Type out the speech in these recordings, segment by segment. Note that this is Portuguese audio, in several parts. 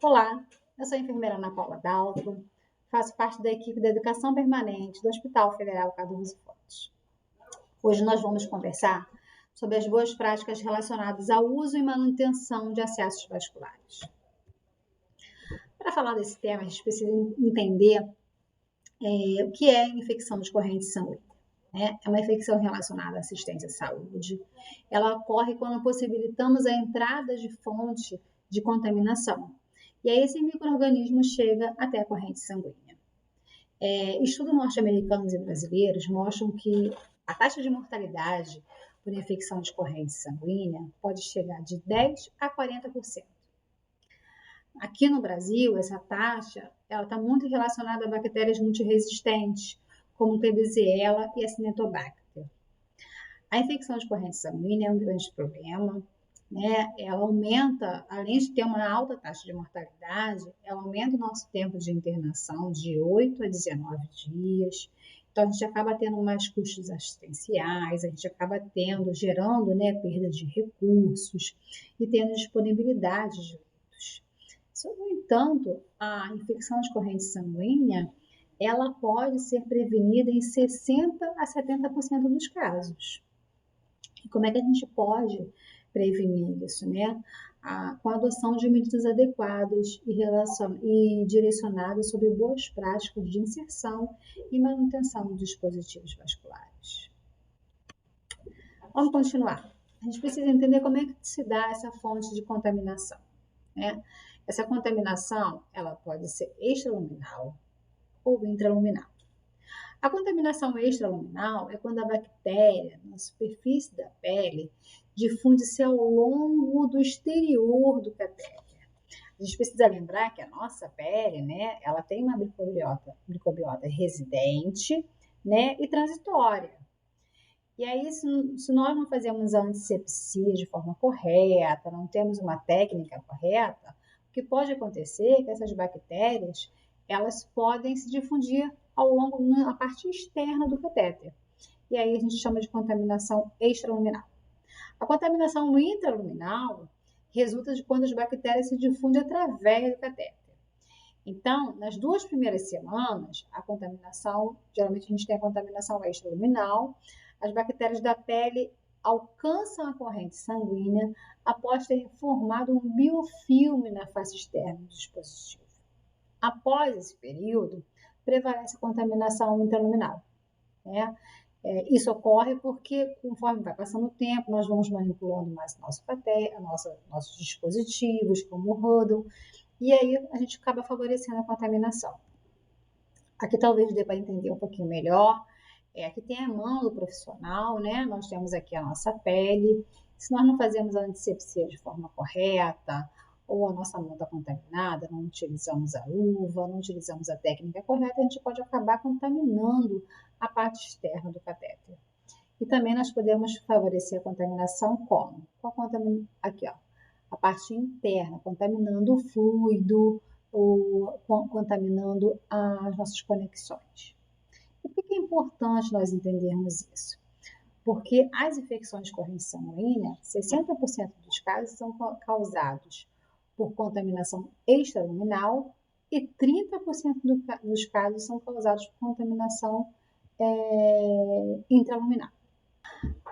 Olá, eu sou a enfermeira Ana Paula Daltro, faço parte da equipe da Educação Permanente do Hospital Federal Cardoso Fontes. Hoje nós vamos conversar sobre as boas práticas relacionadas ao uso e manutenção de acessos vasculares. Para falar desse tema, a gente precisa entender o que é infecção de corrente sanguínea. É uma infecção relacionada à assistência à saúde. Ela ocorre quando possibilitamos a entrada de fonte de contaminação. E aí esse micro-organismo chega até a corrente sanguínea. Estudos norte-americanos e brasileiros mostram que a taxa de mortalidade por infecção de corrente sanguínea pode chegar de 10% a 40%. Aqui no Brasil, essa taxa está muito relacionada a bactérias multiresistentes, como Klebsiella e Acinetobacter. A infecção de corrente sanguínea é um grande problema, né? Ela aumenta, além de ter uma alta taxa de mortalidade, ela aumenta o nosso tempo de internação de 8 a 19 dias. Então, a gente acaba tendo mais custos assistenciais, a gente acaba gerando, perda de recursos e tendo disponibilidade de leitos. No entanto, a infecção de corrente sanguínea, ela pode ser prevenida em 60% a 70% dos casos. E como é que a gente pode prevenir isso, né? Com a adoção de medidas adequadas e direcionadas sobre boas práticas de inserção e manutenção dos dispositivos vasculares. Vamos continuar. A gente precisa entender como é que se dá essa fonte de contaminação, né? Essa contaminação, ela pode ser extraluminal ou intraluminal. A contaminação extraluminal é quando a bactéria, na superfície da pele, difunde-se ao longo do exterior do catéter. A gente precisa lembrar que a nossa pele, né, ela tem uma microbiota residente, né, e transitória. E aí, se nós não fazemos a antisepsia de forma correta, não temos uma técnica correta, o que pode acontecer é que essas bactérias, elas podem se difundir ao longo da parte externa do catéter. E aí a gente chama de contaminação extraluminal. A contaminação intraluminal resulta de quando as bactérias se difundem através do catéter. Então, nas 2 primeiras semanas, geralmente a gente tem a contaminação extraluminal, as bactérias da pele alcançam a corrente sanguínea após terem formado um biofilme na face externa do dispositivo. Após esse período, prevalece a contaminação intraluminal, né? Isso ocorre porque, conforme vai passando o tempo, nós vamos manipulando mais nossos dispositivos, como o Huddle, e aí a gente acaba favorecendo a contaminação. Aqui talvez dê para entender um pouquinho melhor. Aqui tem a mão do profissional, né? Nós temos aqui a nossa pele. Se nós não fazemos a antisepsia de forma correta, ou a nossa mão está contaminada, não utilizamos a luva, não utilizamos a técnica correta, a gente pode acabar contaminando a parte externa do catéter. E também nós podemos favorecer a contaminação como? Aqui, ó, a parte interna, contaminando o fluido, ou contaminando as nossas conexões. E por que é importante nós entendermos isso? Porque as infecções de corrente sanguínea, 60% dos casos são causados por contaminação extraluminal e 30% dos casos são causados por contaminação intraluminal.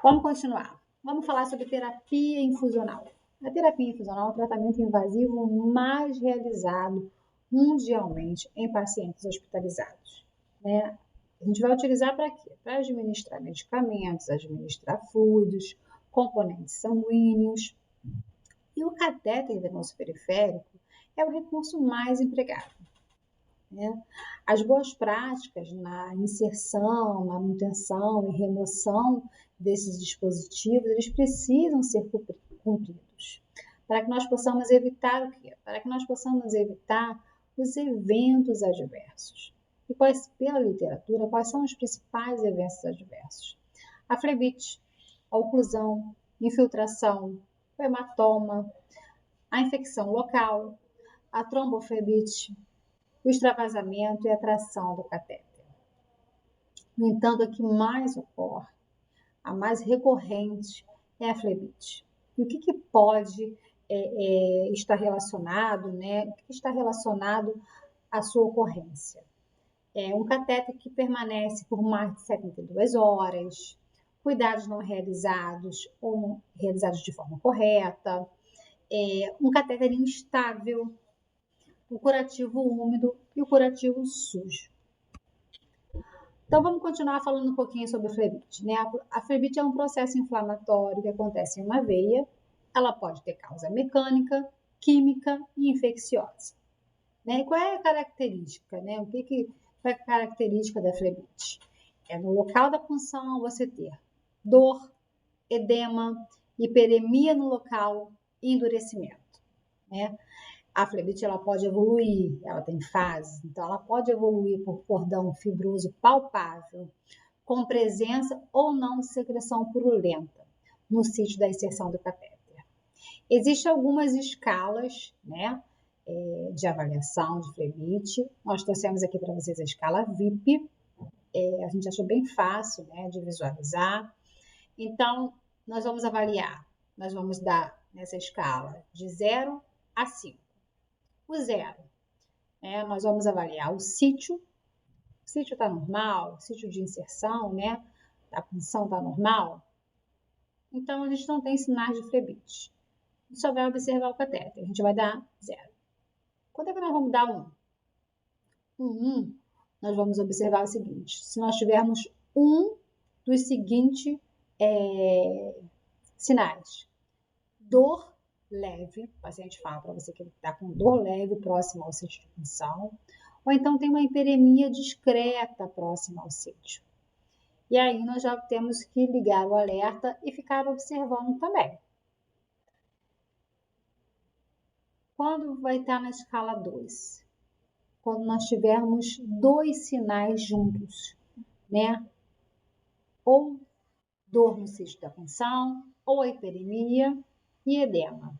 Vamos continuar. Vamos falar sobre terapia infusional. A terapia infusional é o tratamento invasivo mais realizado mundialmente em pacientes hospitalizados, né? A gente vai utilizar para quê? Para administrar medicamentos, administrar fluidos, componentes sanguíneos. E o catéter venoso periférico é o recurso mais empregado, né? As boas práticas na inserção, manutenção e remoção desses dispositivos, eles precisam ser cumpridos para que nós possamos evitar o quê? Para que nós possamos evitar os eventos adversos. E pela literatura, quais são os principais eventos adversos? A flebite, a oclusão, infiltração, o hematoma, a infecção local, a tromboflebite, o extravasamento e a tração do catéter. No entanto, a que mais ocorre, a mais recorrente, é a flebite. E o que pode está relacionado, né? O que está relacionado à sua ocorrência? Um catéter que permanece por mais de 72 horas, cuidados não realizados ou não realizados de forma correta, um catéter instável, o curativo úmido e o curativo sujo. Então, vamos continuar falando um pouquinho sobre a flebite, né? A flebite é um processo inflamatório que acontece em uma veia. Ela pode ter causa mecânica, química e infecciosa. Né? E qual é a característica, né? Qual é a característica da flebite? No local da punção você ter dor, edema, hiperemia no local e endurecimento, né? A flebite ela pode evoluir, ela tem fases, então ela pode evoluir por cordão fibroso palpável, com presença ou não de secreção purulenta no sítio da inserção do catéter. Existem algumas escalas, né, de avaliação de flebite. Nós trouxemos aqui para vocês a escala VIP. A gente achou bem fácil, né, de visualizar. Então, nós vamos dar nessa escala de 0 a 5. O 0, nós vamos avaliar o sítio. O sítio está normal, o sítio de inserção, né? A punção está normal. Então, a gente não tem sinais de flebite. A gente só vai observar o catéter. A gente vai dar 0. Quanto é que nós vamos dar 1? Nós vamos observar o seguinte. Se nós tivermos um dos seguintes sinais. Dor leve, o paciente fala para você que ele está com dor leve próximo ao sítio de punção, ou então tem uma hiperemia discreta próxima ao sítio. E aí nós já temos que ligar o alerta e ficar observando também. Quando vai estar na escala 2? Quando nós tivermos 2 sinais juntos, né? Ou dor no sítio da punção, ou hiperemia e edema.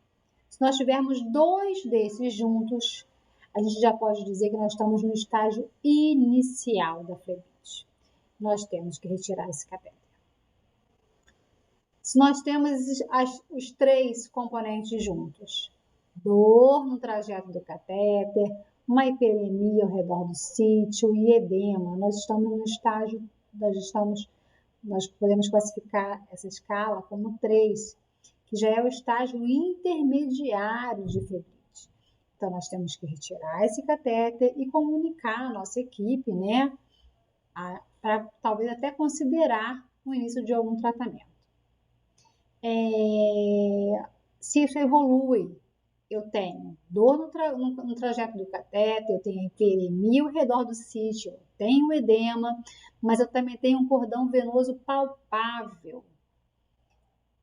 Se nós tivermos 2 desses juntos, a gente já pode dizer que nós estamos no estágio inicial da flebite. Nós temos que retirar esse catéter. Se nós temos os 3 componentes juntos, dor no trajeto do catéter, uma hiperemia ao redor do sítio e edema, nós estamos no estágio, nós podemos classificar essa escala como 3, que já é o estágio intermediário de flebite. Então, nós temos que retirar esse catéter e comunicar a nossa equipe, né, para talvez até considerar o início de algum tratamento. Se isso evolui, eu tenho dor no trajeto do catéter, eu tenho hiperemia ao redor do sítio, eu tenho edema, mas eu também tenho um cordão venoso palpável.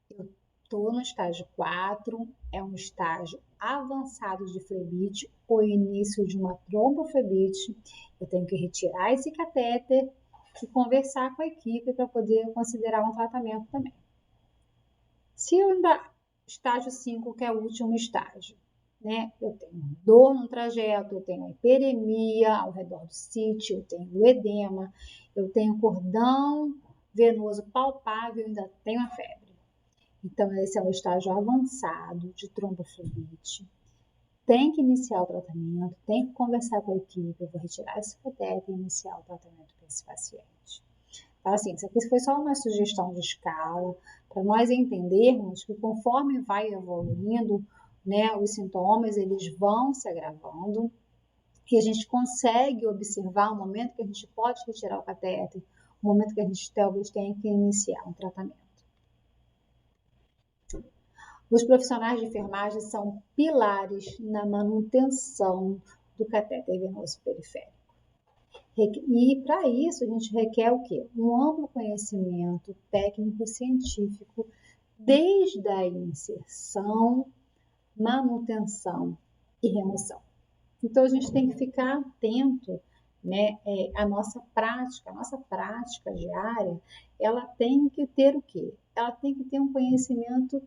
Eu estou no estágio 4, é um estágio avançado de flebite, o início de uma tromboflebite. Eu tenho que retirar esse catéter e conversar com a equipe para poder considerar um tratamento também. Se eu ainda estágio 5, que é o último estágio, né? Eu tenho dor no trajeto, eu tenho hiperemia ao redor do sítio, eu tenho edema, eu tenho cordão venoso palpável, ainda tenho a febre. Então, esse é o estágio avançado de tromboflebite. Tem que iniciar o tratamento, tem que conversar com a equipe, eu vou retirar esse catéter e iniciar o tratamento para esse paciente. Então, assim, isso aqui foi só uma sugestão de escala, para nós entendermos que conforme vai evoluindo, né, os sintomas, eles vão se agravando, e a gente consegue observar o momento que a gente pode retirar o catéter, o momento que a gente talvez tenha que iniciar um tratamento. Os profissionais de enfermagem são pilares na manutenção do catéter venoso periférico. E para isso a gente requer o quê? Um amplo conhecimento técnico-científico desde a inserção, manutenção e remoção. Então a gente tem que ficar atento, né? A nossa prática diária, ela tem que ter o quê? Ela tem que ter um conhecimento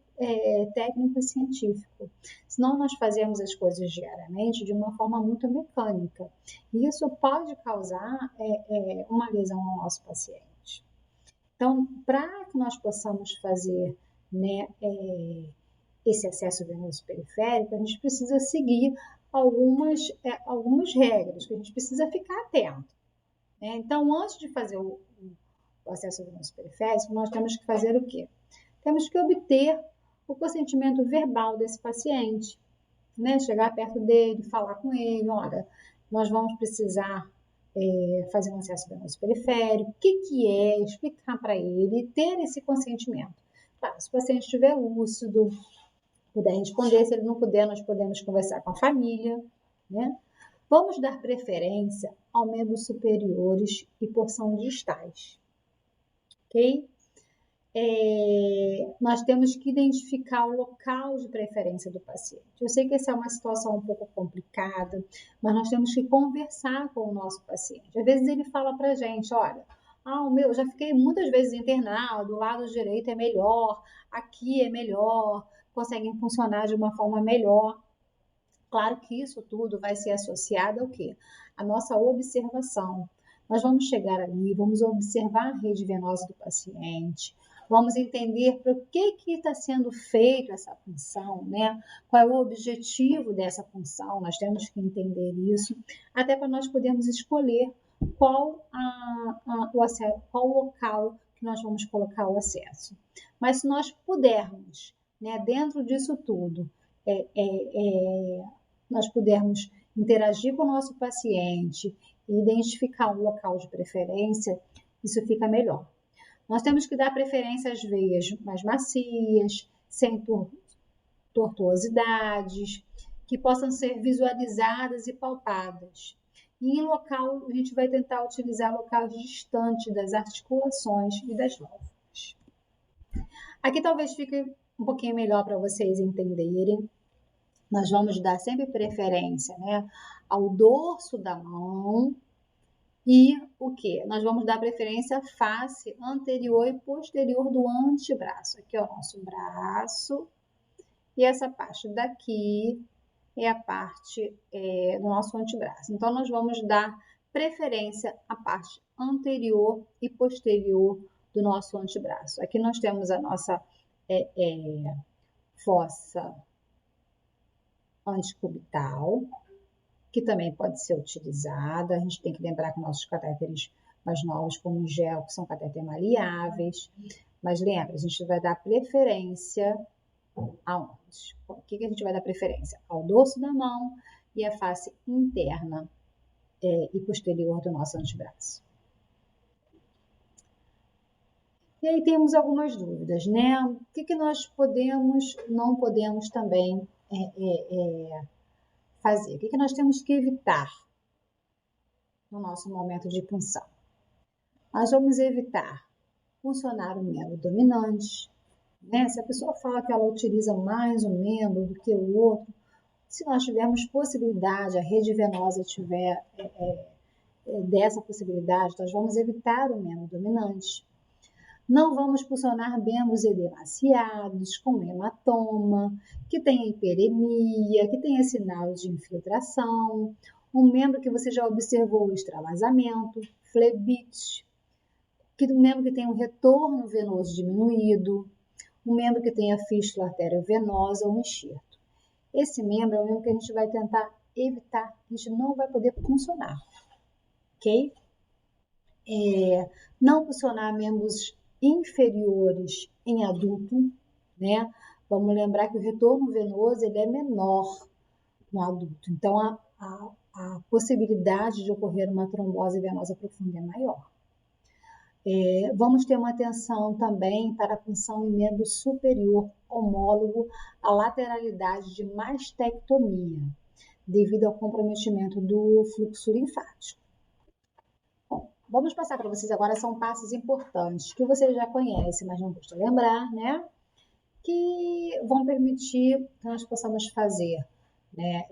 técnico e científico. Senão nós fazemos as coisas diariamente de uma forma muito mecânica. E isso pode causar uma lesão ao nosso paciente. Então, para que nós possamos fazer, né, esse acesso venoso periférico, a gente precisa seguir algumas regras, que a gente precisa ficar atento. Né? Então, antes de fazer o acesso venoso periférico, nós temos que fazer o quê? Temos que obter o consentimento verbal desse paciente, né? Chegar perto dele, falar com ele, olha, nós vamos precisar fazer um acesso venoso periférico, o que é, explicar para ele, ter esse consentimento. Claro, se o paciente estiver lúcido, puder responder, se ele não puder, nós podemos conversar com a família, né? Vamos dar preferência aos membros superiores e porção distais, ok? Nós temos que identificar o local de preferência do paciente. Eu sei que essa é uma situação um pouco complicada, mas nós temos que conversar com o nosso paciente. Às vezes ele fala para a gente, olha, o meu, já fiquei muitas vezes internado, do lado direito é melhor, aqui é melhor, conseguem funcionar de uma forma melhor. Claro que isso tudo vai ser associado ao quê? A nossa observação. Nós vamos chegar ali, vamos observar a rede venosa do paciente, vamos entender para o que está sendo feito essa punção, né? Qual é o objetivo dessa punção, nós temos que entender isso, até para nós podermos escolher qual o local que nós vamos colocar o acesso. Mas se nós pudermos, né, dentro disso tudo, nós pudermos interagir com o nosso paciente e identificar um local de preferência, isso fica melhor. Nós temos que dar preferência às veias mais macias, sem tortuosidades, que possam ser visualizadas e palpadas. E em local, a gente vai tentar utilizar locais distantes das articulações e das válvulas. Aqui talvez fique um pouquinho melhor para vocês entenderem. Nós vamos dar sempre preferência, né, ao dorso da mão e o que? Nós vamos dar preferência à face anterior e posterior do antebraço. Aqui é o nosso braço e essa parte daqui é a parte do nosso antebraço. Então, nós vamos dar preferência à parte anterior e posterior do nosso antebraço. Aqui nós temos a nossa fossa antecubital, que também pode ser utilizada. A gente tem que lembrar que nossos catéteres mais novos, como o gel, que são catéteres maleáveis. Mas lembra, a gente vai dar preferência aonde? O que a gente vai dar preferência? Ao dorso da mão e à face interna e posterior do nosso antebraço. E aí temos algumas dúvidas, né? O que nós não podemos também fazer? O que nós temos que evitar no nosso momento de punção? Nós vamos evitar funcionar o membro dominante, né? Se a pessoa fala que ela utiliza mais um membro do que o outro, se nós tivermos possibilidade, a rede venosa tiver dessa possibilidade, nós vamos evitar o membro dominante. Não vamos pulsionar membros edemaciados, com hematoma, que tenha hiperemia, que tenha sinal de infiltração, um membro que você já observou o extravasamento, flebite, um membro que tenha um retorno venoso diminuído, um membro que tenha fístula arteriovenosa ou enxerto. Esse membro é o membro que a gente vai tentar evitar, a gente não vai poder funcionar, ok? Não funcionar membros inferiores em adulto, né? Vamos lembrar que o retorno venoso ele é menor no adulto, então a possibilidade de ocorrer uma trombose venosa profunda é maior. Vamos ter uma atenção também para a punção em membro superior homólogo à lateralidade de mastectomia, devido ao comprometimento do fluxo linfático. Bom, vamos passar para vocês agora, são passos importantes que vocês já conhecem, mas não custa lembrar, né? Que vão permitir que nós possamos fazer, né,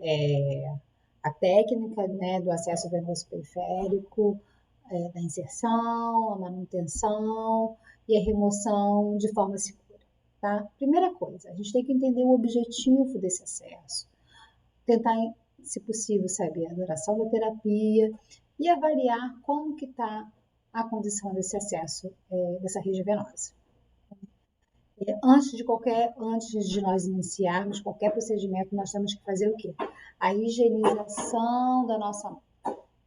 a técnica, né, do acesso venoso periférico, da inserção, a manutenção e a remoção de forma segura, tá? Primeira coisa, a gente tem que entender o objetivo desse acesso, tentar, se possível, saber a duração da terapia e avaliar como que está a condição desse acesso, dessa rede venosa. Antes de nós iniciarmos qualquer procedimento, nós temos que fazer o quê? A higienização da nossa mão,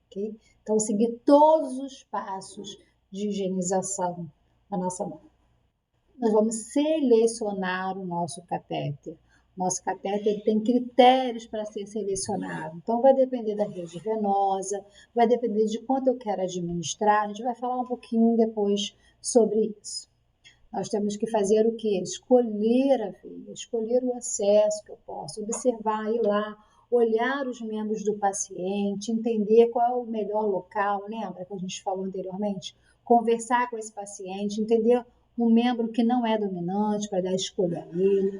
ok? Então, seguir todos os passos de higienização da nossa mão. Nós vamos selecionar o nosso catéter. Nosso catéter ele tem critérios para ser selecionado. Então, vai depender da rede venosa, vai depender de quanto eu quero administrar. A gente vai falar um pouquinho depois sobre isso. Nós temos que fazer o quê? Escolher a veia, escolher o acesso que eu posso, observar, ir lá, olhar os membros do paciente, entender qual é o melhor local, lembra que a gente falou anteriormente? Conversar com esse paciente, entender um membro que não é dominante para dar escolha a ele.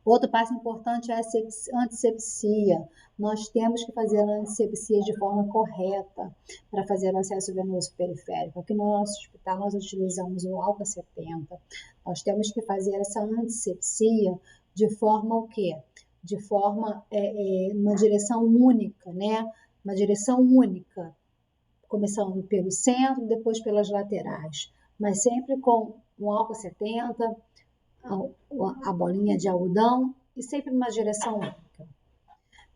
Outro passo importante é a antisepsia. Nós temos que fazer a antisepsia de forma correta para fazer o acesso venoso periférico. Aqui no nosso hospital nós utilizamos o álcool 70. Nós temos que fazer essa antisepsia de forma o quê? De forma, uma direção única, né? Uma direção única, começando pelo centro, depois pelas laterais, mas sempre com o álcool 70, a bolinha de algodão e sempre numa direção única.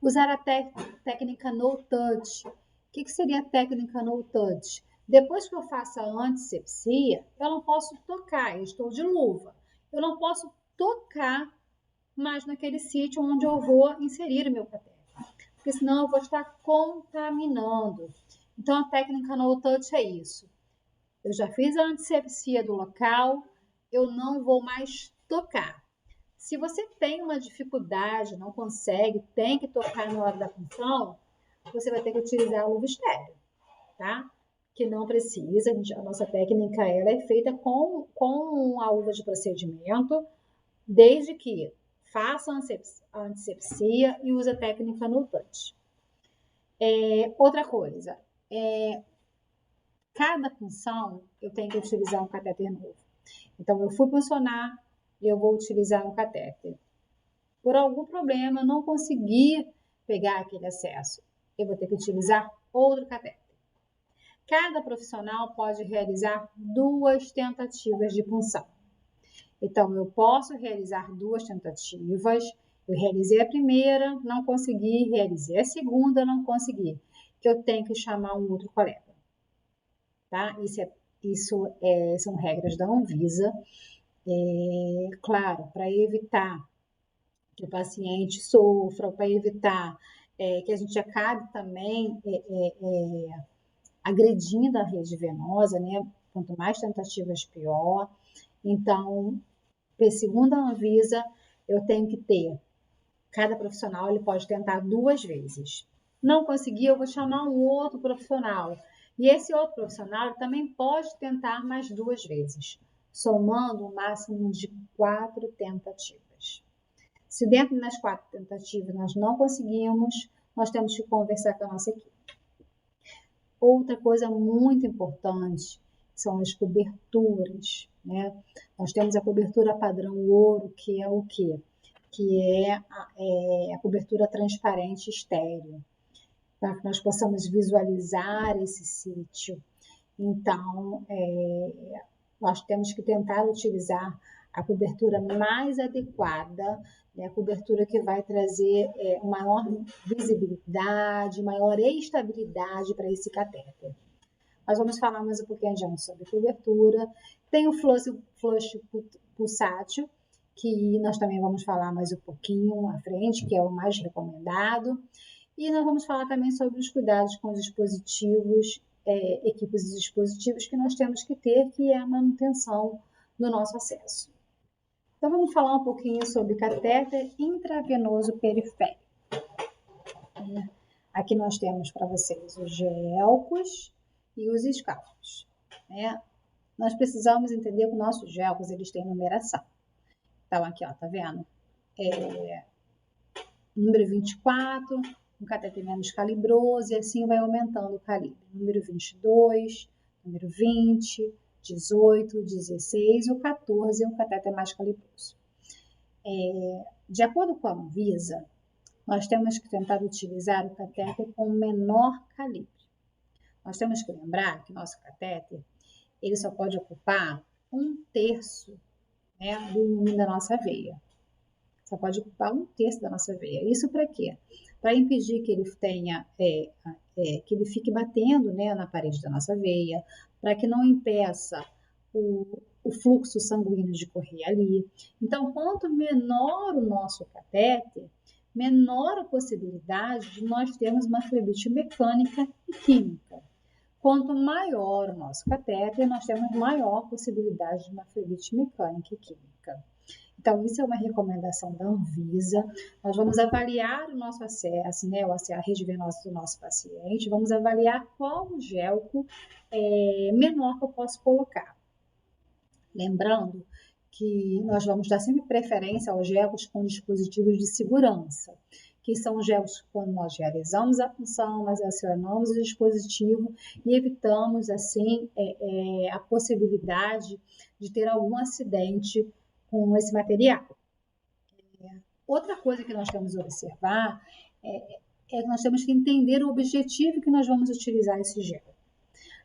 Usar a técnica no touch. O que seria a técnica no touch? Depois que eu faço a antisepsia, eu não posso tocar, eu estou de luva. Eu não posso tocar mais naquele sítio onde eu vou inserir o meu catéter, porque senão eu vou estar contaminando. Então a técnica no touch é isso. Eu já fiz a antisepsia do local, eu não vou mais tocar. Se você tem uma dificuldade, não consegue, tem que tocar na hora da punção, você vai ter que utilizar a luva estéreo, tá? Que não precisa, a nossa técnica ela é feita com a luva de procedimento, desde que faça a antisepsia e use a técnica no touch. Outra coisa, cada punção eu tenho que utilizar um catéter novo. Então, eu fui puncionar e eu vou utilizar um catéter. Por algum problema, eu não consegui pegar aquele acesso. Eu vou ter que utilizar outro catéter. Cada profissional pode realizar 2 tentativas de punção. Então, eu posso realizar 2 tentativas. Eu realizei a primeira, não consegui. Realizei a segunda, não consegui. Que eu tenho que chamar um outro colega. Tá? São regras da Anvisa. Claro, para evitar que o paciente sofra, para evitar que a gente acabe também agredindo a rede venosa, né? Quanto mais tentativas, pior. Então, segundo a Anvisa, eu tenho que ter, cada profissional ele pode tentar 2 vezes. Não conseguir, eu vou chamar um outro profissional. E esse outro profissional também pode tentar mais 2 vezes, somando um máximo de 4 tentativas. Se dentro das 4 tentativas nós não conseguimos, nós temos que conversar com a nossa equipe. Outra coisa muito importante são as coberturas, né? Nós temos a cobertura padrão ouro, que é o quê? Que é a cobertura transparente estéreo, para que nós possamos visualizar esse sítio. Então, nós temos que tentar utilizar a cobertura mais adequada, né? A cobertura que vai trazer maior visibilidade, maior estabilidade para esse catéter. Nós vamos falar mais um pouquinho adiante sobre cobertura. Tem o flush pulsátil, que nós também vamos falar mais um pouquinho à frente, que é o mais recomendado. E nós vamos falar também sobre os cuidados com os dispositivos, equipes e dispositivos que nós temos que ter, que é a manutenção do nosso acesso. Então, vamos falar um pouquinho sobre catéter intravenoso periférico. Aqui nós temos para vocês os gelcos e os escalpos, né? Nós precisamos entender que os nossos gelcos, eles têm numeração. Então, aqui, ó, tá vendo? Número 24, um catéter menos calibroso, e assim vai aumentando o calibre. Número 22, número 20, 18, 16, o 14 é o catéter mais calibroso. De acordo com a Anvisa, nós temos que tentar utilizar o catéter com menor calibre. Nós temos que lembrar que nosso catéter, ele só pode ocupar 1/3, né, do lume da nossa veia. Só pode ocupar 1/3 da nossa veia. Isso para quê? Para impedir que ele tenha, que ele fique batendo, né, na parede da nossa veia, para que não impeça o fluxo sanguíneo de correr ali. Então, quanto menor o nosso catéter, menor a possibilidade de nós termos uma flebite mecânica e química. Quanto maior o nosso catéter, nós temos maior possibilidade de uma flebite mecânica e química. Então, isso é uma recomendação da Anvisa. Nós vamos avaliar o nosso acesso, né, a rede venosa do nosso paciente, vamos avaliar qual o gelco menor que eu posso colocar. Lembrando que nós vamos dar sempre preferência aos gelcos com dispositivos de segurança, que são os gelcos quando nós realizamos a punção, nós acionamos o dispositivo e evitamos, assim, a possibilidade de ter algum acidente com esse material. Outra coisa que nós temos que observar é que nós temos que entender o objetivo que nós vamos utilizar esse gel.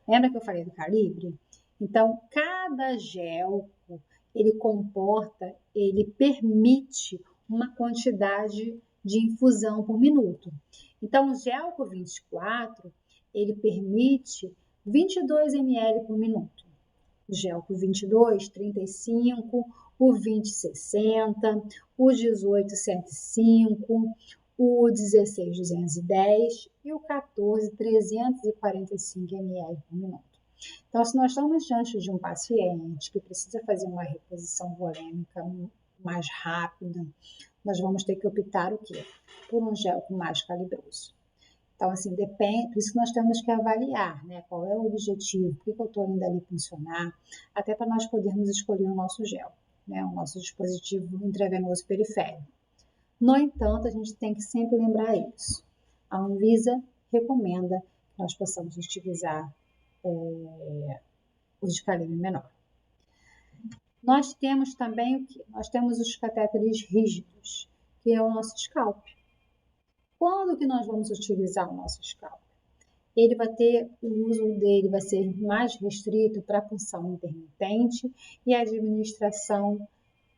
Lembra que eu falei do calibre? Então, cada gelco, ele permite uma quantidade de infusão por minuto. Então, o gelco 24, ele permite 22 ml por minuto. O gelco 22, 35, o 20, 60, o 18, 105, o 16, 210 e o 14, 345 ml por minuto. Então, se nós estamos diante de um paciente que precisa fazer uma reposição volêmica mais rápida, nós vamos ter que optar o quê? Por um gelco mais calibroso. Então, assim, depende, por isso que nós temos que avaliar, né, qual é o objetivo, por que eu estou indo ali funcionar, até para nós podermos escolher o nosso gel, né, o nosso dispositivo intravenoso periférico. No entanto, a gente tem que sempre lembrar isso. A Anvisa recomenda que nós possamos utilizar os de calibre menor. Nós temos também o que? Nós temos os catéteres rígidos, que é o nosso scalp. Quando que nós vamos utilizar o nosso scalp? O uso dele vai ser mais restrito para a punção intermitente e a administração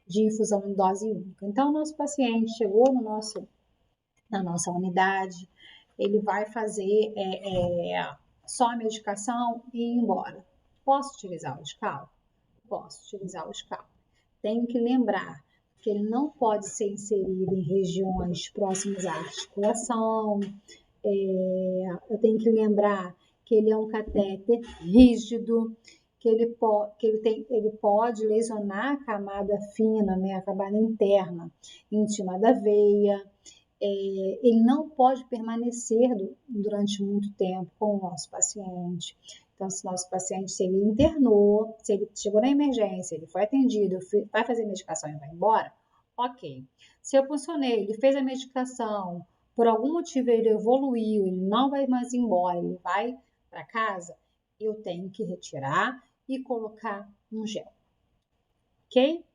de infusão em dose única. Então, o nosso paciente chegou na nossa unidade, ele vai fazer só a medicação e ir embora. Posso utilizar o scalp? Posso utilizar o scalp. Tenho que lembrar que ele não pode ser inserido em regiões próximas à articulação. Eu tenho que lembrar que ele é um catéter rígido, que ele pode lesionar a camada fina, né, a camada interna, íntima da veia. Ele não pode permanecer durante muito tempo com o nosso paciente. Então, se o nosso paciente, se ele internou, se ele chegou na emergência, ele foi atendido, vai fazer medicação e vai embora, ok. Se eu funcionei, ele fez a medicação, por algum motivo ele evoluiu, ele não vai mais embora, ele vai para casa, eu tenho que retirar e colocar um gel, ok?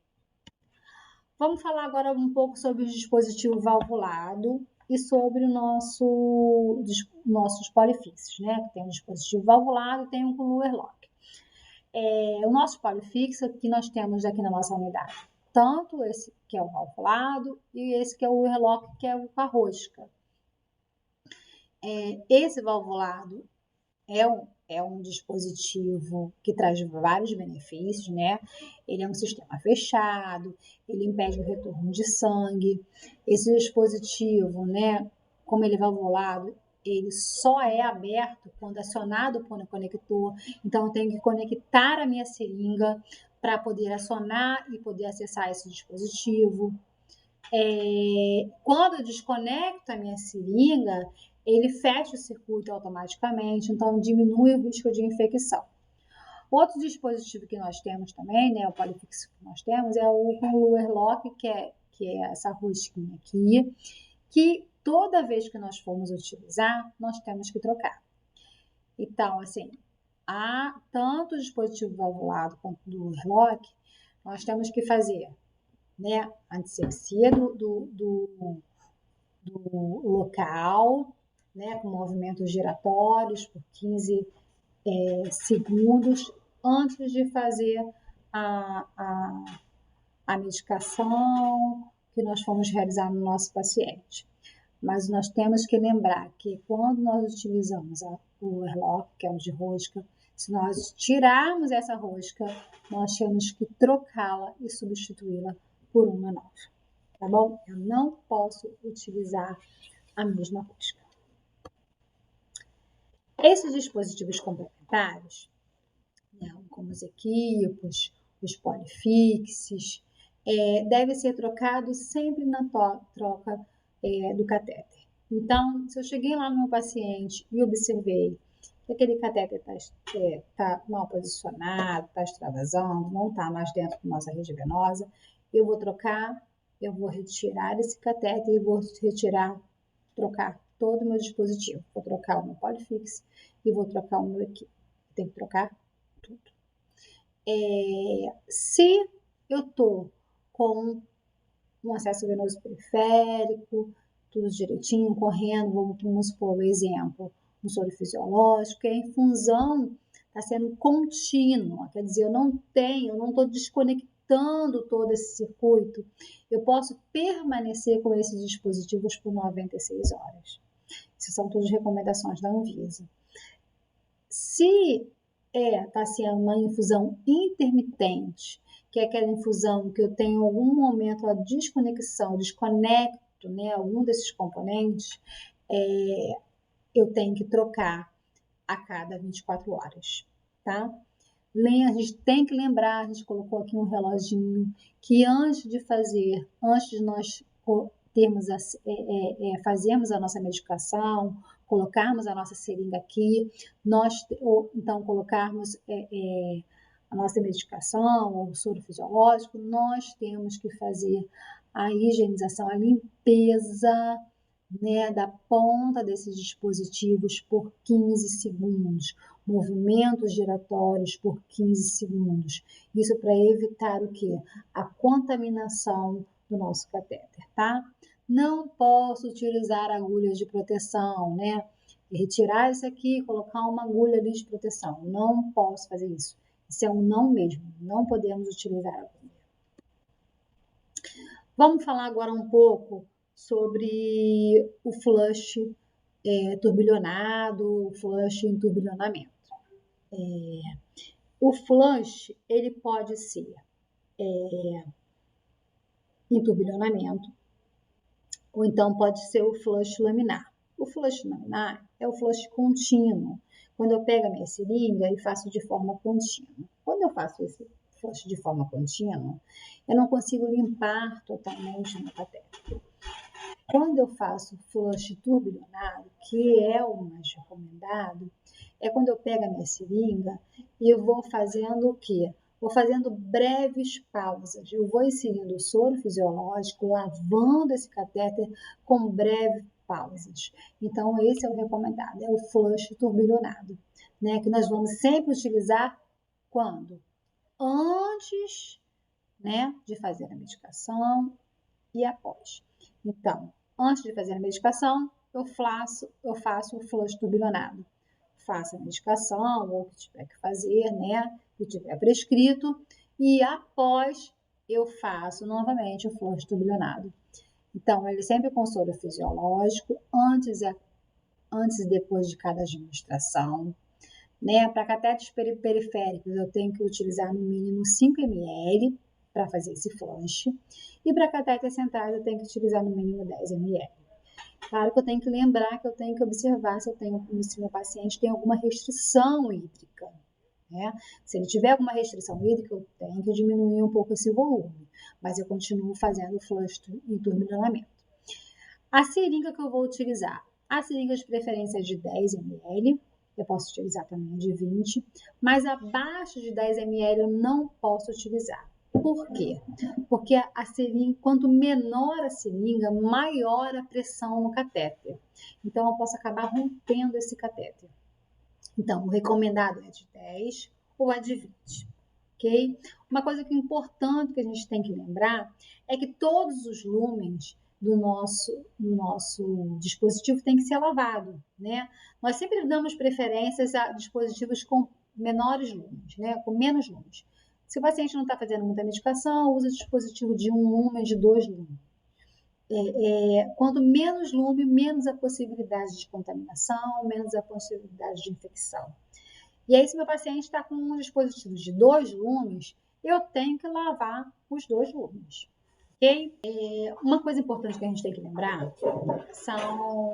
Vamos falar agora um pouco sobre o dispositivo valvulado e sobre nossos polifixos, né? Tem um dispositivo valvulado e tem um com Luer Lock. O nosso polifixo que nós temos aqui na nossa unidade, tanto esse que é o valvulado e esse que é o Luer Lock, que é o com a rosca. Esse valvulado é um dispositivo que traz vários benefícios, né? Ele é um sistema fechado, ele impede o retorno de sangue. Esse dispositivo, né, como ele é valvulado, ele só é aberto quando acionado por um conector. Então, eu tenho que conectar a minha seringa para poder acionar e poder acessar esse dispositivo. Quando eu desconecto a minha seringa, ele fecha o circuito automaticamente, então diminui o risco de infecção. Outro dispositivo que nós temos também, né, o polifixo que nós temos, é o Luer Lock, que é essa rosquinha aqui, que toda vez que nós formos utilizar, nós temos que trocar. Então, assim, tanto o dispositivo valvulado quanto o Luer Lock, nós temos que fazer, né, antisepsia do local, né, com movimentos giratórios por 15 segundos antes de fazer a medicação que nós fomos realizar no nosso paciente. Mas nós temos que lembrar que quando nós utilizamos o airlock, que é o de rosca, se nós tirarmos essa rosca, nós temos que trocá-la e substituí-la por uma nova, tá bom? Eu não posso utilizar a mesma rosca. Esses dispositivos complementares, né, como os equipos, os polifixes, devem ser trocados sempre na troca do catéter. Então, se eu cheguei lá no meu paciente e observei que aquele catéter está mal posicionado, está extravasando, não está mais dentro da nossa rede venosa, eu vou trocar, eu vou retirar esse catéter e vou trocar todo o meu dispositivo. Vou trocar o meu polifix e vou trocar o meu equipe. Tem que trocar tudo. Se eu estou com um acesso venoso periférico, tudo direitinho, correndo, vamos supor, o exemplo, um soro fisiológico, que a infusão está sendo contínua, quer dizer, eu não estou desconectando todo esse circuito, eu posso permanecer com esses dispositivos por 96 horas. Essas são todas recomendações da Anvisa. Se está sendo uma infusão intermitente, que é aquela infusão que eu tenho em algum momento a desconecto, né, algum desses componentes, eu tenho que trocar a cada 24 horas, tá? A gente tem que lembrar, a gente colocou aqui um reloginho, que antes de nós fazermos a nossa medicação, colocarmos a nossa seringa aqui, então colocarmos a nossa medicação ou o soro fisiológico, nós temos que fazer a higienização, a limpeza, né, da ponta desses dispositivos por 15 segundos, movimentos giratórios por 15 segundos. Isso para evitar o quê? A contaminação do nosso catéter, tá? Não posso utilizar agulhas de proteção, né? Retirar isso aqui e colocar uma agulha ali de proteção. Não posso fazer isso. Isso é um não mesmo. Não podemos utilizar agulha. Vamos falar agora um pouco sobre o flush turbilhonado, o flush em turbilhonamento. O flush, ele pode ser em turbilhonamento, ou então pode ser o flush laminar. O flush laminar é o flush contínuo, quando eu pego a minha seringa e faço de forma contínua. Quando eu faço esse flush de forma contínua, eu não consigo limpar totalmente o meu catéter. Quando eu faço flush turbilhonado, que é o mais recomendado, é quando eu pego a minha seringa e eu vou fazendo o quê? Vou fazendo breves pausas. Eu vou inserindo o soro fisiológico, lavando esse catéter com breves pausas. Então, esse é o recomendado, é o flush turbilhonado, né? Que nós vamos sempre utilizar quando? Antes, né, de fazer a medicação e após. Então, antes de fazer a medicação, eu faço o flush turbilhonado. Faço a medicação, ou o que tiver que fazer, né? Que tiver prescrito. E após, eu faço novamente o flush turbilhonado. Então, ele sempre com soro fisiológico, antes e depois de cada administração. Né? Para catéteres periféricos, eu tenho que utilizar no mínimo 5 ml para fazer esse flush. E para catéteres centrais, eu tenho que utilizar no mínimo 10 ml. Claro que eu tenho que lembrar que eu tenho que observar se meu paciente tem alguma restrição hídrica. Né? Se ele tiver alguma restrição hídrica, eu tenho que diminuir um pouco esse volume, mas eu continuo fazendo o flush em turbilhonamento. A seringa que eu vou utilizar, a seringa de preferência é de 10 ml, eu posso utilizar também de 20, mas abaixo de 10 ml eu não posso utilizar. Por quê? Porque a seringa, quanto menor a seringa, maior a pressão no catéter. Então, eu posso acabar rompendo esse catéter. Então, o recomendado é de 10 ou é de 20, ok? Uma coisa que é importante que a gente tem que lembrar é que todos os lúmens do nosso dispositivo tem que ser lavado, né? Nós sempre damos preferências a dispositivos com menores lúmens, né? Com menos lúmens. Se o paciente não está fazendo muita medicação, usa dispositivo de 1 lumen, de 2 lumen. Quanto menos lume, menos a possibilidade de contaminação, menos a possibilidade de infecção. E aí, se meu paciente está com um dispositivo de 2 lumes, eu tenho que lavar os 2 lumes. Ok? Uma coisa importante que a gente tem que lembrar são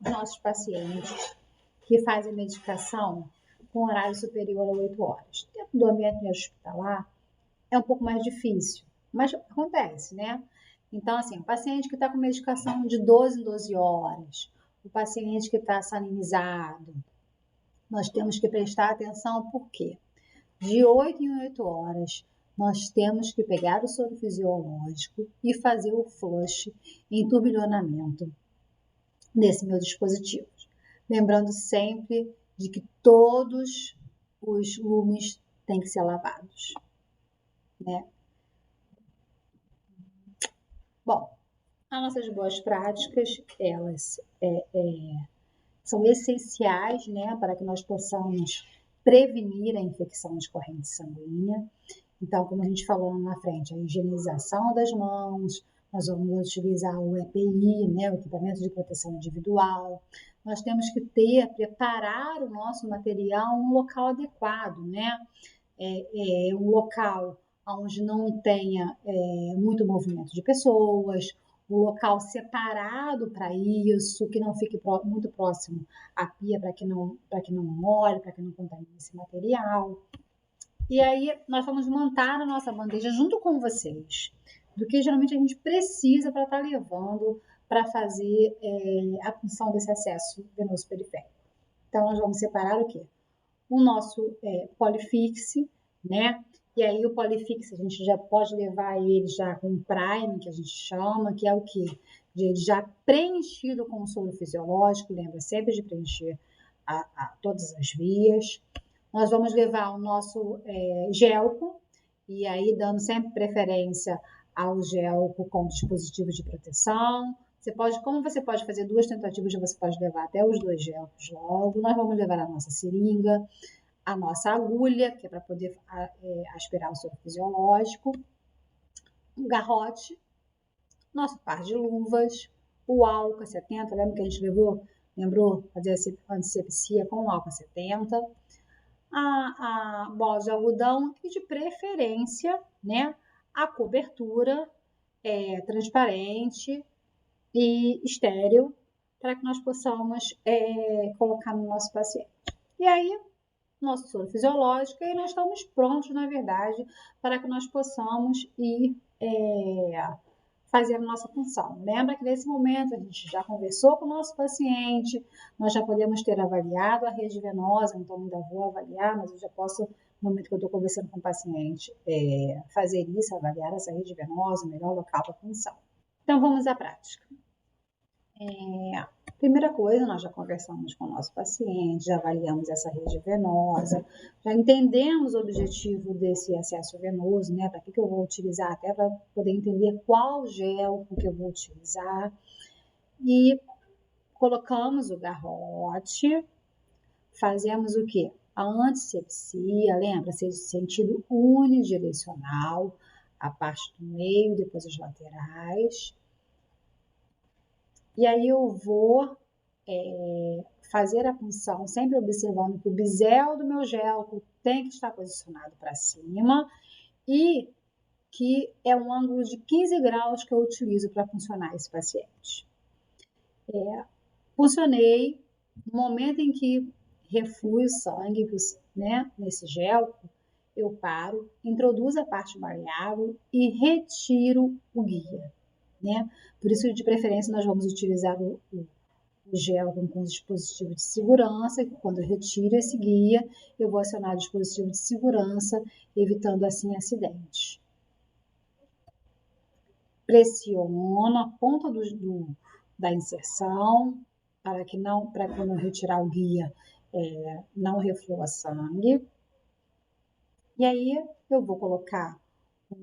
os nossos pacientes que fazem medicação com horário superior a 8 horas. Dentro do ambiente hospitalar é um pouco mais difícil, mas acontece, né? Então, assim, o paciente que está com medicação de 12 em 12 horas, o paciente que está salinizado, nós temos que prestar atenção porque de 8 em 8 horas nós temos que pegar o soro fisiológico e fazer o flush em turbilhonamento nesse meu dispositivo. Lembrando sempre de que todos os lumes têm que ser lavados, né? Bom, as nossas boas práticas, elas são essenciais, né, para que nós possamos prevenir a infecção de corrente sanguínea. Então, como a gente falou na frente, a higienização das mãos, nós vamos utilizar o EPI, né, o equipamento de proteção individual. Nós temos que preparar o nosso material em um local adequado, né? Um local onde não tenha muito movimento de pessoas, um local separado para isso, que não fique muito próximo à pia para que não molhe, para que não contamine esse material. E aí nós vamos montar a nossa bandeja junto com vocês, do que geralmente a gente precisa para estar levando para fazer a punção desse acesso venoso periférico. Então nós vamos separar o quê? O nosso Polifix, né? E aí o Polifix a gente já pode levar ele já com um prime, que a gente chama, que é o quê? Ele já preenchido com o soro fisiológico, lembra sempre de preencher todas as vias. Nós vamos levar o nosso gelco, e aí dando sempre preferência ao gelco com dispositivo de proteção. Como você pode fazer 2 tentativas, você pode levar até os 2 gelcos logo. Nós vamos levar a nossa seringa, a nossa agulha, que é para poder aspirar o soro fisiológico, um garrote, nosso par de luvas, o álcool 70, lembra que a gente lembrou fazer a antisepsia com o álcool 70, a bola de algodão e, de preferência, né, a cobertura transparente e estéril para que nós possamos colocar no nosso paciente. E aí, nosso soro fisiológico, e nós estamos prontos, na verdade, para que nós possamos ir fazer a nossa função. Lembra que nesse momento a gente já conversou com o nosso paciente, nós já podemos ter avaliado a rede venosa, então ainda vou avaliar, mas eu já posso, no momento que eu estou conversando com o paciente, fazer isso, avaliar essa rede venosa, o melhor local para a função. Então vamos à prática. Primeira coisa, nós já conversamos com o nosso paciente, já avaliamos essa rede venosa, já entendemos o objetivo desse acesso venoso, né? Para que eu vou utilizar, até para poder entender qual gel que eu vou utilizar. E colocamos o garrote, fazemos o quê? A antisepsia, lembra? Sentido unidirecional, a parte do meio, depois as laterais. E aí eu vou fazer a punção, sempre observando que o bisel do meu gelco tem que estar posicionado para cima e que é um ângulo de 15 graus que eu utilizo para funcionar esse paciente. Funcionei, no momento em que reflui o sangue, né, nesse gelco, eu paro, introduzo a parte maleável e retiro o guia. Né? Por isso, de preferência, nós vamos utilizar o gel com dispositivo de segurança, que quando eu retiro esse guia, eu vou acionar o dispositivo de segurança, evitando assim acidentes. Pressiono a ponta da inserção, para quando eu retirar o guia, não reflua sangue. E aí, eu vou colocar o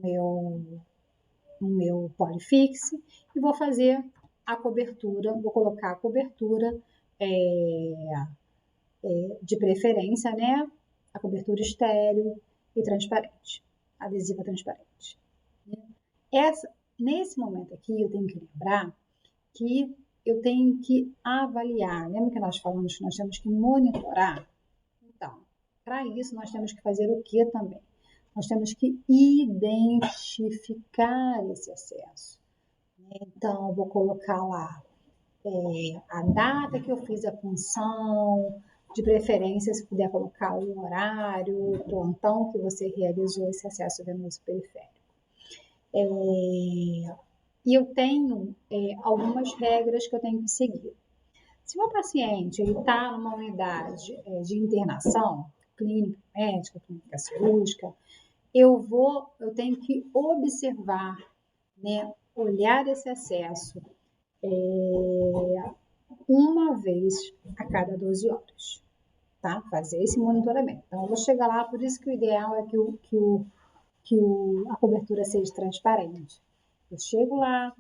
meu Polifix e vou fazer a cobertura, vou colocar a cobertura de preferência, né? A cobertura estéril e transparente. adesiva transparente. Nesse momento aqui, eu tenho que lembrar que eu tenho que avaliar. Lembra que nós falamos que nós temos que monitorar? Então, para isso, nós temos que fazer o que também? Nós temos que identificar esse excesso. Então, eu vou colocar lá a data que eu fiz a punção, de preferência, se puder colocar o horário, o plantão que você realizou esse acesso venoso periférico. E eu tenho algumas regras que eu tenho que seguir. Se o paciente está numa unidade de internação, clínica médica, clínica cirúrgica, eu tenho que observar, né, olhar esse acesso uma vez a cada 12 horas, tá? Fazer esse monitoramento. Então, eu vou chegar lá, por isso que o ideal é que a cobertura seja transparente. Eu chego lá,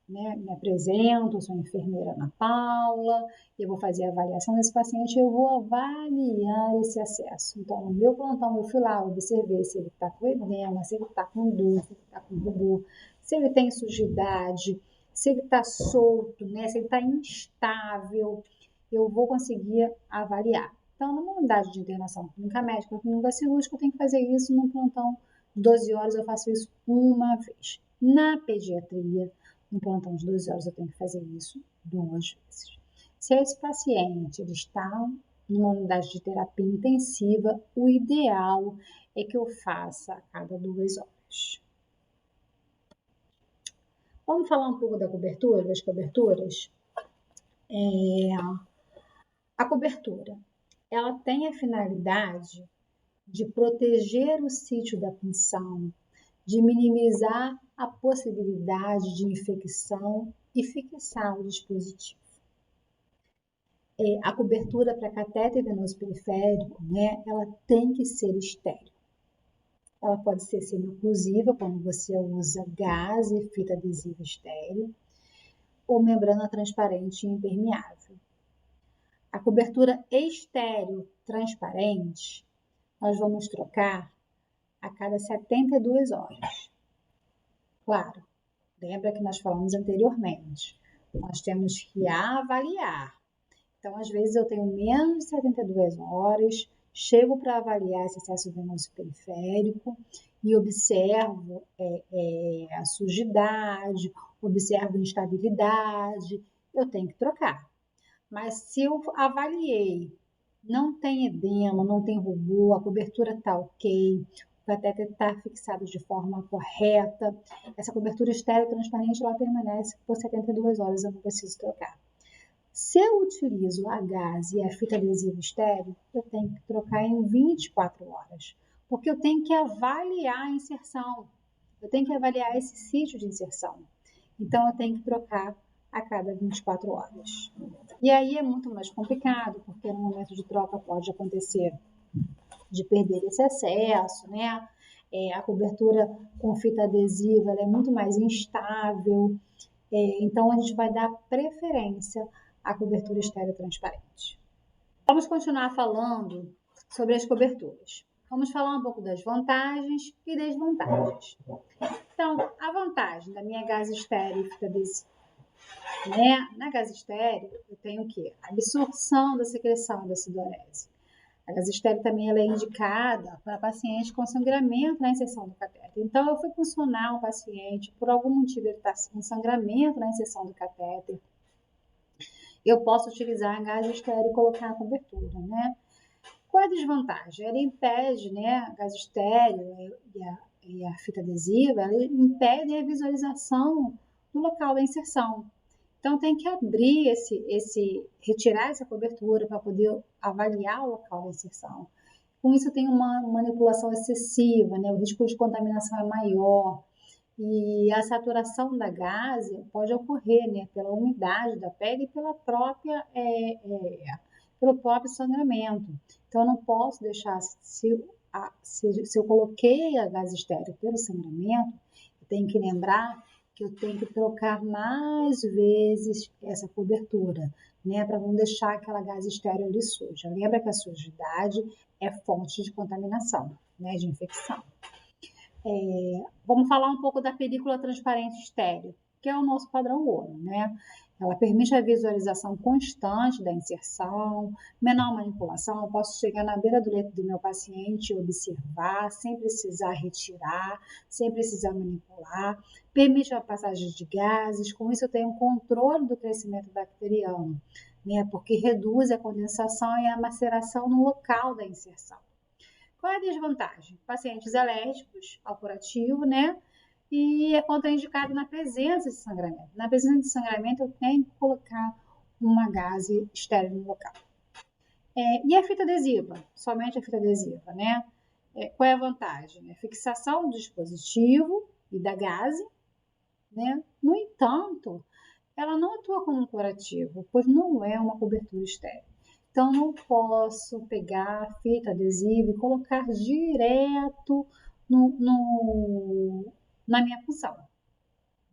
né, me apresento, sou enfermeira Ana Paula, eu vou fazer a avaliação desse paciente, eu vou avaliar esse acesso. Então, no meu plantão, eu fui lá, observei se ele está com edema, se ele está com dor, se ele está com rubor, se ele tem sujidade, se ele está solto, né, se ele está instável, eu vou conseguir avaliar. Então, numa unidade de internação clínica médica, clínica cirúrgica, eu tenho que fazer isso no plantão 12 horas, eu faço isso uma vez. Na pediatria, no plantão de 12 horas, eu tenho que fazer isso 2 vezes. Se esse paciente ele está numa unidade de terapia intensiva, o ideal é que eu faça a cada 2 horas. Vamos falar um pouco da cobertura, das coberturas? A cobertura, ela tem a finalidade de proteger o sítio da punção, de minimizar a possibilidade de infecção e fixar o dispositivo. A cobertura para catéter venoso periférico, né, ela tem que ser estéril. Ela pode ser semi-oclusiva, quando você usa gás e fita adesiva estéril, ou membrana transparente e impermeável. A cobertura estéril transparente, nós vamos trocar a cada 72 horas. Claro, lembra que nós falamos anteriormente, nós temos que avaliar. Então, às vezes eu tenho menos de 72 horas, chego para avaliar esse acesso venoso periférico e observo a sujidade, observo instabilidade, eu tenho que trocar. Mas se eu avaliei, não tem edema, não tem rubor, a cobertura está ok, o catéter está fixado de forma correta, essa cobertura estéril transparente, ela permanece por 72 horas, eu não preciso trocar. Se eu utilizo a gás e a fita adesiva estéril, eu tenho que trocar em 24 horas, porque eu tenho que avaliar a inserção, eu tenho que avaliar esse sítio de inserção. Então, eu tenho que trocar a cada 24 horas. E aí é muito mais complicado, porque no momento de troca pode acontecer de perder esse acesso, né? A cobertura com fita adesiva ela é muito mais instável, então a gente vai dar preferência à cobertura estéril transparente. Vamos continuar falando sobre as coberturas. Vamos falar um pouco das vantagens e desvantagens. Então, a vantagem da minha gás estéril e fita adesiva, né? Na gás estéril, eu tenho o quê? A absorção da secreção da sudorese. A gás estéril também ela é indicada para pacientes com sangramento na inserção do catéter. Então, eu fui funcionar um paciente, por algum motivo ele está com sangramento na inserção do catéter, eu posso utilizar a gás estéril e colocar a cobertura, né? Qual é a desvantagem? Ela impede, né, a gás estéril e a fita adesiva, ela impede a visualização do local da inserção. Então, tem que abrir retirar essa cobertura para poder avaliar o local da inserção. Com isso, tem uma manipulação excessiva, né? O risco de contaminação é maior. E a saturação da gase pode ocorrer, né? Pela umidade da pele e pelo próprio sangramento. Então, eu não posso deixar, se eu coloquei a gás estéril pelo sangramento, eu tenho que lembrar que eu tenho que trocar mais vezes essa cobertura, né, para não deixar aquela gás estéril ali suja. Lembra que a sujidade é fonte de contaminação, né, de infecção. Vamos falar um pouco da película transparente estéreo, que é o nosso padrão ouro, né? Ela permite a visualização constante da inserção, menor manipulação. Eu posso chegar na beira do leito do meu paciente e observar, sem precisar retirar, sem precisar manipular. Permite a passagem de gases, com isso eu tenho um controle do crescimento bacteriano, né? Porque reduz a condensação e a maceração no local da inserção. Qual é a desvantagem? Pacientes alérgicos ao curativo, né? E é contraindicado na presença de sangramento. Na presença de sangramento, eu tenho que colocar uma gaze estéril no local. E a fita adesiva? Somente a fita adesiva, né? Qual é a vantagem? A fixação do dispositivo e da gaze, né? No entanto, ela não atua como um curativo, pois não é uma cobertura estéril. Então, não posso pegar a fita adesiva e colocar direto na minha punção,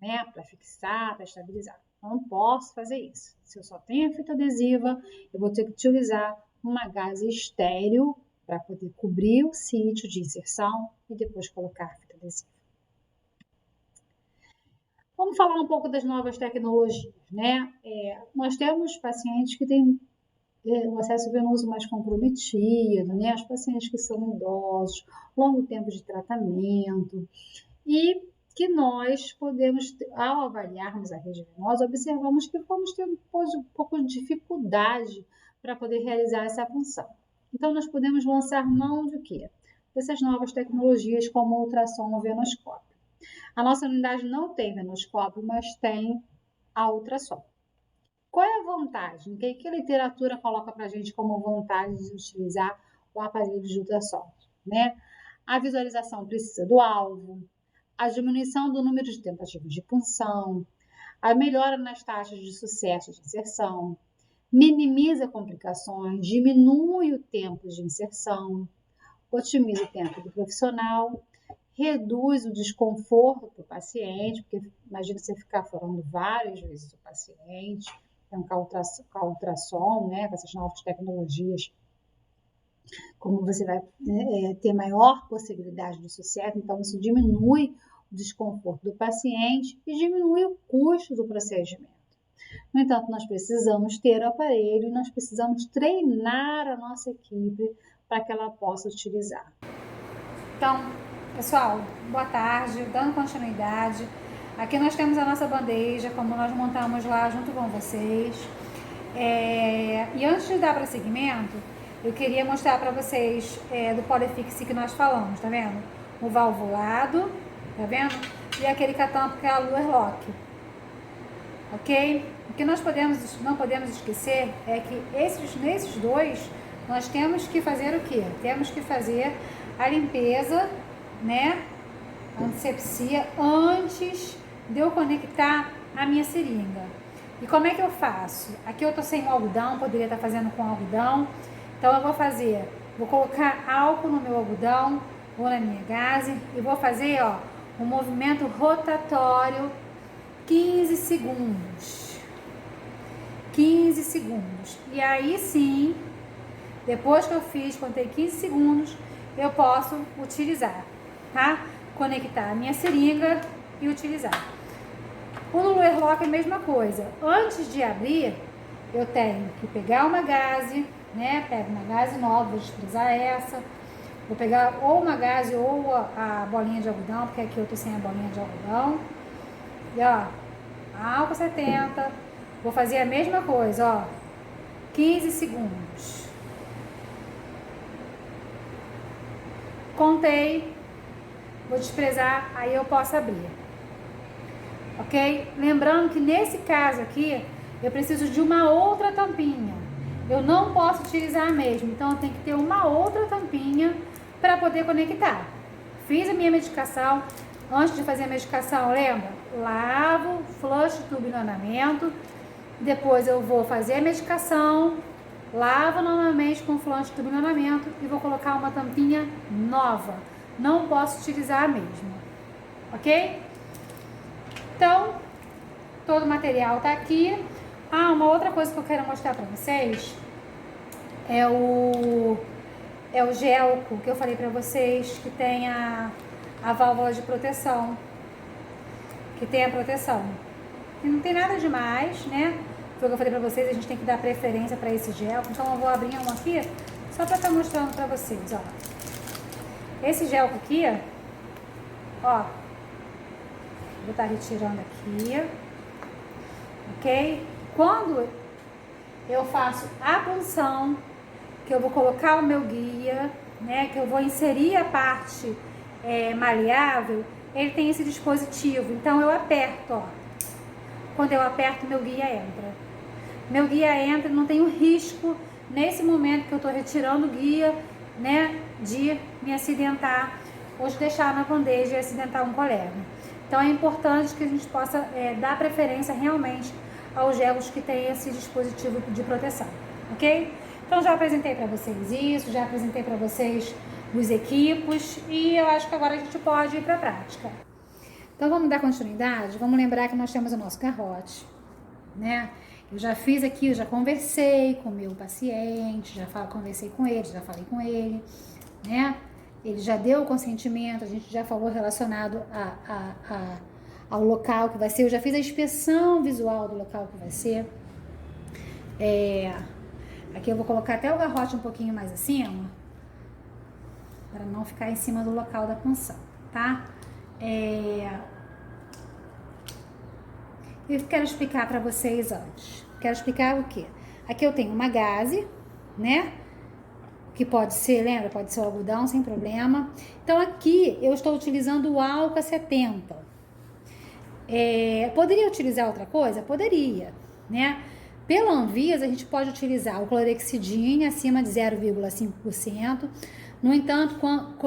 né? Para fixar, para estabilizar. Não posso fazer isso. Se eu só tenho a fita adesiva, eu vou ter que utilizar uma gaze estéril para poder cobrir o sítio de inserção e depois colocar a fita adesiva. Vamos falar um pouco das novas tecnologias, né? Nós temos pacientes que têm o acesso venoso mais comprometido, né? Os pacientes que são idosos, longo tempo de tratamento, e que nós podemos, ao avaliarmos a rede venosa, observamos que vamos ter um pouco de dificuldade para poder realizar essa função. Então, nós podemos lançar mão de quê? Dessas novas tecnologias como o ultrassom venoscópio. A nossa unidade não tem venoscópio, mas tem a ultrassom. Qual é a vantagem? O que a literatura coloca para a gente como vantagem de utilizar o aparelho de ultrassom, né? A visualização precisa do alvo, a diminuição do número de tentativas de punção, a melhora nas taxas de sucesso de inserção, minimiza complicações, diminui o tempo de inserção, otimiza o tempo do profissional, reduz o desconforto para o paciente, porque imagina você ficar furando várias vezes o paciente. Então, com a ultrassom, né, com essas novas tecnologias, como você vai ter maior possibilidade de sucesso, então isso diminui o desconforto do paciente e diminui o custo do procedimento. No entanto, nós precisamos ter o aparelho e nós precisamos treinar a nossa equipe para que ela possa utilizar. Então, pessoal, boa tarde, dando continuidade. Aqui nós temos a nossa bandeja, como nós montamos lá junto com vocês. E antes de dar prosseguimento, eu queria mostrar para vocês do Polyfix que nós falamos, tá vendo? O valvulado, tá vendo? E aquele que a tampa que é a Luer Lock. Ok? O que nós não podemos esquecer é que nesses dois, nós temos que fazer o quê? Temos que fazer a limpeza, né? Antisepsia antes de eu conectar a minha seringa. E como é que eu faço? Aqui eu tô sem o algodão, poderia estar fazendo com algodão. Então eu vou colocar álcool no meu algodão ou na minha gaze e vou fazer, ó, um movimento rotatório 15 segundos. 15 segundos. E aí sim, depois que eu contei 15 segundos, eu posso utilizar, tá? Conectar a minha seringa e utilizar. O Luer Lock é a mesma coisa. Antes de abrir, eu tenho que pegar uma gaze, né? Pego uma gaze nova, vou desprezar essa. Vou pegar ou uma gaze ou a bolinha de algodão, porque aqui eu tô sem a bolinha de algodão. E ó, álcool 70. Vou fazer a mesma coisa, ó. 15 segundos. Contei. Vou desprezar, aí eu posso abrir. Ok? Lembrando que nesse caso aqui, eu preciso de uma outra tampinha. Eu não posso utilizar a mesma, então eu tenho que ter uma outra tampinha para poder conectar. Fiz a minha medicação. Antes de fazer a medicação, lembra? Lavo, flush o tubo de encanamento. Depois eu vou fazer a medicação, lavo novamente com flush o tubo de encanamento e vou colocar uma tampinha nova. Não posso utilizar a mesma. Ok? Então, todo o material tá aqui. Uma outra coisa que eu quero mostrar para vocês é o gelco que eu falei para vocês, que tem a a válvula de proteção, que tem a proteção. E não tem nada demais, né? Foi o que eu falei pra vocês, a gente tem que dar preferência para esse gel. Então eu vou abrir um aqui, só para estar mostrando para vocês, ó. Esse gel aqui, ó, vou estar retirando aqui, ok? Quando eu faço a punção, que eu vou colocar o meu guia, né, que eu vou inserir a parte maleável, ele tem esse dispositivo, então eu aperto, ó. Quando eu aperto, meu guia entra. Meu guia entra, não tem o risco, nesse momento que eu tô retirando o guia, né, de me acidentar ou de deixar na bandeja e acidentar um colega. Então é importante que a gente possa dar preferência realmente aos gelos que têm esse dispositivo de proteção, ok? Então já apresentei para vocês isso, já apresentei para vocês os equipos e eu acho que agora a gente pode ir para a prática. Então vamos dar continuidade, vamos lembrar que nós temos o nosso garrote, né? Eu já fiz aqui, eu já conversei com o meu paciente, conversei com ele, já falei com ele, né? Ele já deu o consentimento, a gente já falou relacionado ao local que vai ser, eu já fiz a inspeção visual do local que vai ser. Aqui eu vou colocar até o garrote um pouquinho mais acima, para não ficar em cima do local da punção, tá? Eu quero explicar para vocês antes. Quero explicar o quê? Aqui eu tenho uma gaze, né? Que pode ser, lembra? Pode ser o algodão, sem problema. Então aqui eu estou utilizando o Alka 70. Poderia utilizar outra coisa? Poderia, né? Pela Anvisa, a gente pode utilizar o clorexidine acima de 0,5%. No entanto,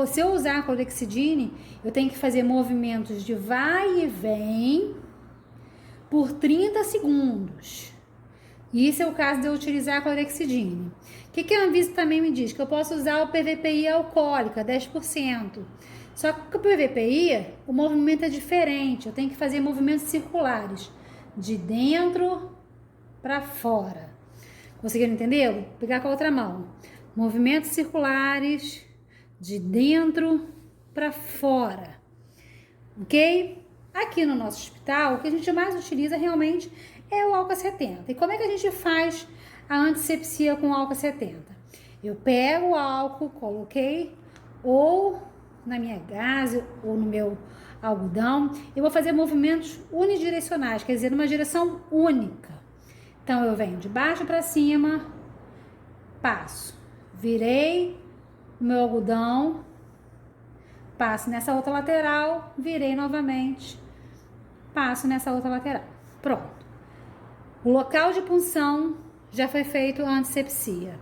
se eu usar a clorexidine, eu tenho que fazer movimentos de vai e vem por 30 segundos. Isso é o caso de eu utilizar a clorexidine. O que a Anvisa também me diz? Que eu posso usar o PVPI alcoólica, 10%. Só que o PVPI, o movimento é diferente. Eu tenho que fazer movimentos circulares, de dentro para fora. Conseguiram entender? Vou pegar com a outra mão. Movimentos circulares, de dentro para fora. Ok? Aqui no nosso hospital, o que a gente mais utiliza realmente é o Alka 70. E como é que a gente faz a antisepsia com o Alka 70? Eu pego o álcool, coloquei ou na minha gaze ou no meu algodão, eu vou fazer movimentos unidirecionais, quer dizer, numa direção única. Então, eu venho de baixo para cima, passo, virei o meu algodão, passo nessa outra lateral, virei novamente, passo nessa outra lateral. Pronto. O local de punção já foi feito a antisepsia.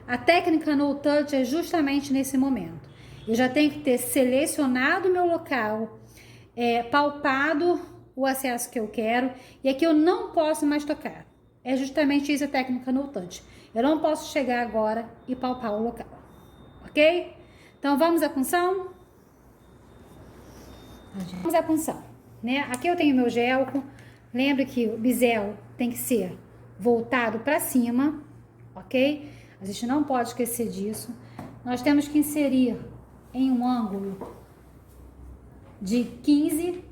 A técnica no touch é justamente nesse momento. Eu já tenho que ter selecionado o meu local, palpado o acesso que eu quero, e aqui eu não posso mais tocar. É justamente isso a técnica no touch. Eu não posso chegar agora e palpar o local. Ok? Então vamos à punção? Vamos à punção, né? Aqui eu tenho meu gelco. Lembra que o bisel tem que ser voltado para cima, ok? A gente não pode esquecer disso. Nós temos que inserir em um ângulo de 15,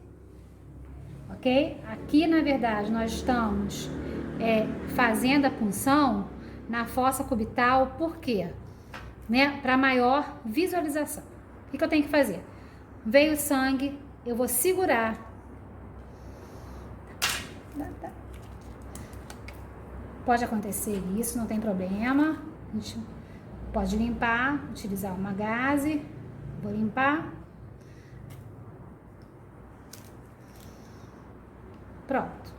ok? Aqui, na verdade, nós estamos fazendo a punção na fossa cubital, por quê? Né? Para maior visualização. O que eu tenho que fazer? Veio o sangue, eu vou segurar. Pode acontecer isso, não tem problema. A gente pode limpar, utilizar uma gaze. Vou limpar. Pronto.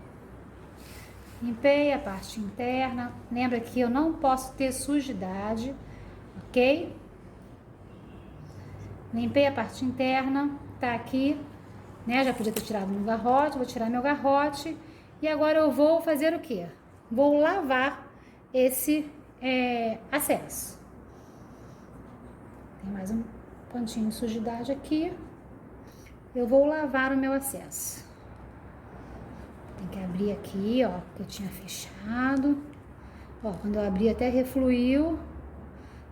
Limpei a parte interna. Lembra que eu não posso ter sujidade, ok? Limpei a parte interna, tá aqui, né? Já podia ter tirado meu garrote, vou tirar meu garrote. E agora eu vou fazer o quê? Vou lavar esse acesso. Tem mais um pontinho de sujidade aqui. Eu vou lavar o meu acesso. Tem que abrir aqui, ó, que eu tinha fechado. Ó, quando eu abri até refluiu.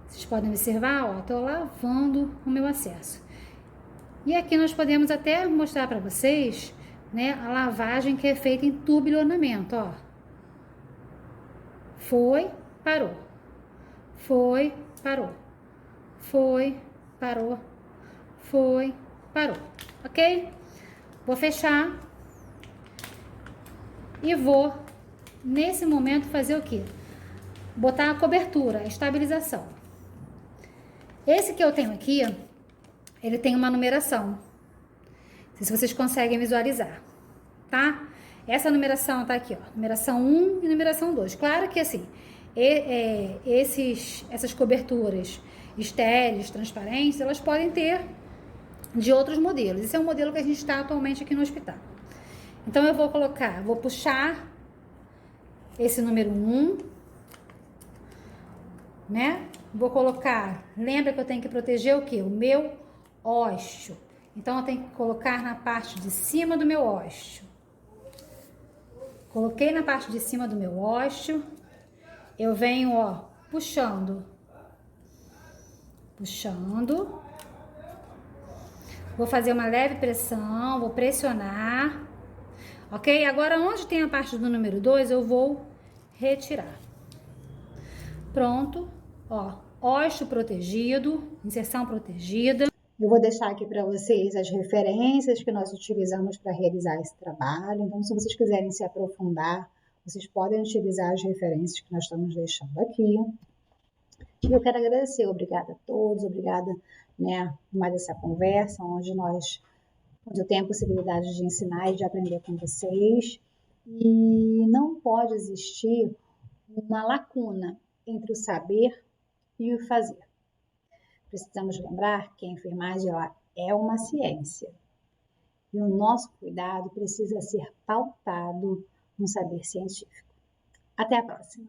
Vocês podem observar, ó, tô lavando o meu acesso. E aqui nós podemos até mostrar para vocês, né, a lavagem que é feita em turbilhonamento, ó. Foi, parou. Foi, parou. Foi, parou. Foi, parou. Ok? Vou fechar. E vou, nesse momento, fazer o quê? Botar a cobertura, a estabilização. Esse que eu tenho aqui, ele tem uma numeração. Não sei se vocês conseguem visualizar, tá? Essa numeração tá aqui, ó. Numeração 1 e numeração 2. Claro que assim, essas coberturas estéreis, transparentes, elas podem ter de outros modelos. Esse é o modelo que a gente está atualmente aqui no hospital. Então, eu vou colocar, vou puxar esse número 1, né? Vou colocar, lembra que eu tenho que proteger o quê? O meu ósseo. Então, eu tenho que colocar na parte de cima do meu ósseo. Coloquei na parte de cima do meu ósseo. Eu venho, ó, puxando. Puxando. Vou fazer uma leve pressão, vou pressionar. Ok? Agora, onde tem a parte do número 2, eu vou retirar. Pronto. Ó, ósseo protegido, inserção protegida. Eu vou deixar aqui para vocês as referências que nós utilizamos para realizar esse trabalho. Então, se vocês quiserem se aprofundar, vocês podem utilizar as referências que nós estamos deixando aqui. E eu quero agradecer, obrigada a todos, obrigada, né, por mais essa conversa, onde eu tenho a possibilidade de ensinar e de aprender com vocês. E não pode existir uma lacuna entre o saber e o fazer. Precisamos lembrar que a enfermagem ela é uma ciência. E o nosso cuidado precisa ser pautado no saber científico. Até a próxima!